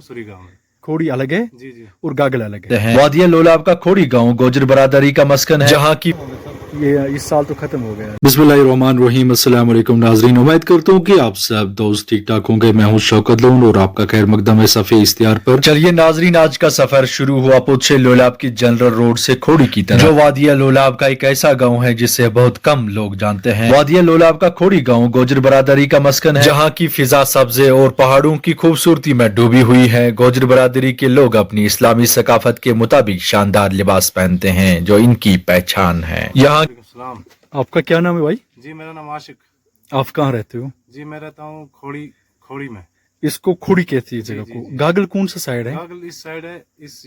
में सुरी गाँव है। खोड़ी अलग है जी जी। और गागल अलग है। वादिया लोलाब का खोड़ी गांव गोजर बरादरी का मस्कन है, जहां की ये इस साल तो खत्म हो गया है। बिस्मिल्लाहिर्रहमानिर्रहीम, अस्सलाम वालेकुम नाज़रीन, उम्मीद करता हूँ कि आप सब दोस्त ठीक ठाक होंगे। मैं हूँ शौकत लोन और आपका खैर मकदम है सफ़े इख्तियार पर। चलिए नाजरीन, आज का सफर शुरू हुआ पुछे लोलाब की जनरल रोड से खोड़ी की तरफ, जो वादिया लोलाब का एक ऐसा गांव है जिसे बहुत कम लोग जानते हैं। वादिया लोलाब का खोड़ी गांव गोजर बरादरी का मस्कन है, जहां की फिजा सब्जे और पहाड़ों की खूबसूरती में डूबी हुई है। गोजर बरादरी के लोग अपनी इस्लामी सकाफत के मुताबिक शानदार लिबास पहनते हैं, जो इनकी पहचान है। यहाँ सलाम। आपका क्या नाम है भाई? जी मेरा नाम आशिक। आप कहाँ रहते हो? जी मैं रहता हूँ खोड़ी में। इसको खोड़ी कहती है जगह जी, को। जी। गागल कौन सा साइड है? गागल इस साइड है, इस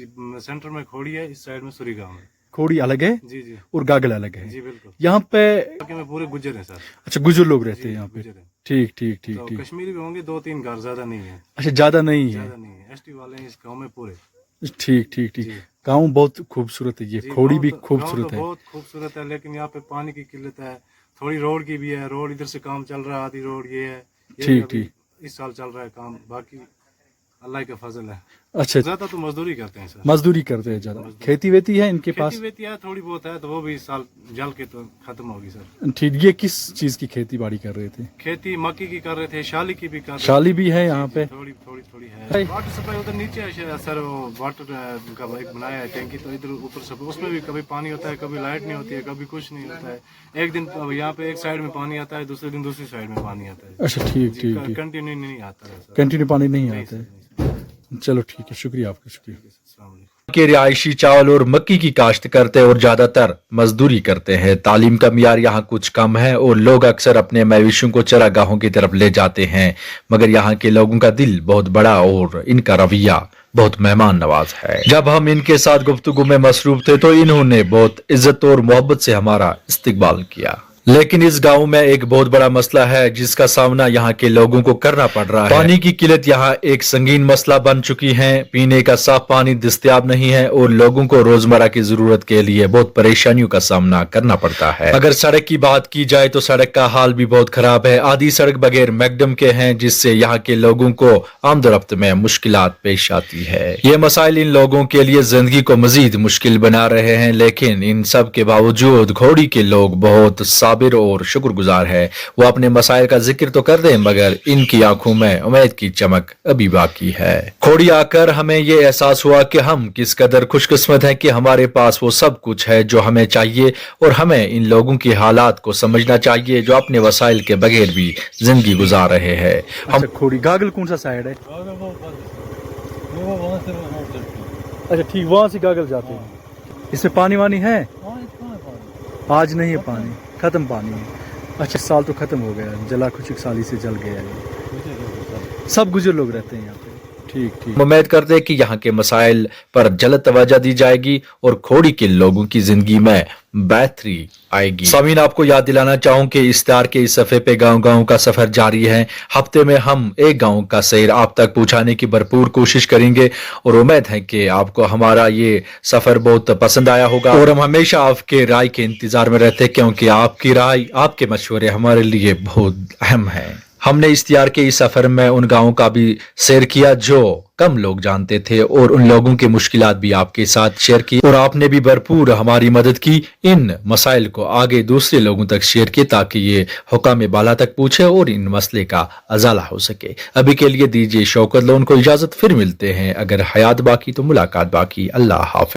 सेंटर में खोड़ी है, इस साइड में सुरी गाँव है। खोड़ी अलग है जी जी। और गागल अलग है। जी बिल्कुल। यहाँ पे इलाके में पूरे गुज्जर हैं सर। अच्छा, गुजर लोग रहते हैं यहाँ पे। गुज्जर हैं। ठीक ठीक ठीक तो ठीक। कश्मीरी भी होंगे 2-3 घर, ज्यादा नहीं है। अच्छा, ज्यादा नहीं है। ज्यादा नहीं है, एसटी वाले हैं इस गाँव में पूरे। ठीक ठीक ठीक। जी। गाँव बहुत खूबसूरत है, ये जी, खोड़ी गाँव भी तो- खूबसूरत गाँव तो है। बहुत खूबसूरत है, लेकिन यहाँ पे पानी की किल्लत है, थोड़ी रोड की भी है। रोड इधर से काम चल रहा है, आधी रोड ये है। ये ठीक, अभी ठीक। इस साल चल रहा है काम, बाकी अल्लाह का फजल है। अच्छा, ज्यादा तो मजदूरी करते हैं सर। मजदूरी करते हैं ज्यादा। खेती वेती है इनके पास? खेती वेती है थोड़ी बहुत है, तो वो भी इस साल जल के तो खत्म होगी सर। ठीक। ये किस चीज की खेती बाड़ी कर रहे थे? खेती मक्की की कर रहे थे, शाली की भी कर रहे थे। शाली भी है यहाँ पे? थोड़ी थोड़ी है। वाटर सप्लाई उधर नीचे है सर, वो वाटर का एक बनाया है टैंकी, तो इधर ऊपर सब उसमें भी कभी पानी होता है, कभी लाइट नहीं होती है, कभी कुछ नहीं होता है। एक दिन यहाँ पे एक साइड में पानी आता है, दूसरे दिन दूसरी साइड में पानी आता है। अच्छा, ठीक ठीक ठीक। कंटिन्यू नहीं आता है सर। कंटिन्यू पानी नहीं आता है। चलो ठीक है, शुक्रिया आपका, शुक्रिया। अस्सलाम वालेकुम। के रिहायशी चावल और मक्की की काश्त करते और ज्यादातर मजदूरी करते हैं। तालीम का मियार यहाँ कुछ कम है और लोग अक्सर अपने मवेशियों को चरागाहों की तरफ ले जाते हैं, मगर यहाँ के लोगों का दिल बहुत बड़ा और इनका रवैया बहुत मेहमान नवाज है। जब हम इनके साथ गुफ्तगू में मसरूफ थे तो इन्होंने बहुत इज्जत और मोहब्बत से हमारा इस्तकबाल किया। लेकिन इस गांव में एक बहुत बड़ा मसला है जिसका सामना यहाँ के लोगों को करना पड़ रहा है। पानी की किल्लत यहाँ एक संगीन मसला बन चुकी है। पीने का साफ पानी दस्तयाब नहीं है और लोगों को रोजमर्रा की जरूरत के लिए बहुत परेशानियों का सामना करना पड़ता है। अगर सड़क की बात की जाए तो सड़क का हाल भी बहुत खराब है। आधी सड़क बगैर मैकडम के हैं, जिससे यहाँ के लोगों को आमदोरफ्त में मुश्किलात पेश आती है। ये मसाइल इन लोगों के लिए जिंदगी को मजीद मुश्किल बना रहे हैं, लेकिन इन सब के बावजूद खोड़ी के लोग बहुत साबिर और शुक्रगुजार है। वो अपने मसाइल का जिक्र तो कर दें, मगर इनकी आंखों में उम्मीद की चमक अभी बाकी है। खोड़ी आकर हमें ये एहसास हुआ कि हम किस कदर खुशकिस्मत हैं कि हमारे पास वो सब कुछ है जो हमें चाहिए, और हमें इन लोगों की हालात को समझना चाहिए जो अपने वसाइल के बगैर भी जिंदगी गुजार रहे हैं। अच्छा, खोड़ी गागल कौन सा साइड है? अच्छा ठीक, वहाँ से गागल जाते हैं। इसमें पानी वानी है? आज नहीं है पानी, खत्म पानी है। अच्छा, साल तो खत्म हो गया, जला खुशक साली से जल गया है। सब गुजर लोग रहते हैं यहाँ पे। ठीक ठीक। उम्मीद करते हैं कि यहाँ के मसाइल पर जल्द तवज्जो दी जाएगी और खोड़ी के लोगों की जिंदगी में बेहतरी आएगी। सामीन, आपको याद दिलाना चाहूँ कि इश्तिहार के इस सफ़े पे गांव गांव का सफर जारी है। हफ्ते में हम एक गांव का सैर आप तक पहुंचाने की भरपूर कोशिश करेंगे और उम्मीद है कि आपको हमारा ये सफर बहुत पसंद आया होगा। और हम हमेशा आपके राय के इंतजार में रहते हैं, क्योंकि आपकी राय, आपके मशवरे हमारे लिए बहुत अहम है। हमने इश्तिहार के इस सफर में उन गांवों का भी सैर किया जो कम लोग जानते थे, और उन लोगों की मुश्किलात भी आपके साथ शेयर की, और आपने भी भरपूर हमारी मदद की। इन मसाइल को आगे दूसरे लोगों तक शेयर किए ताकि ये हुकाम बाला तक पूछे और इन मसले का अजाला हो सके। अभी के लिए दीजिए शौकत लोन को इजाजत, फिर मिलते हैं अगर हयात बाकी तो मुलाकात बाकी। अल्लाह हाफ़िज़।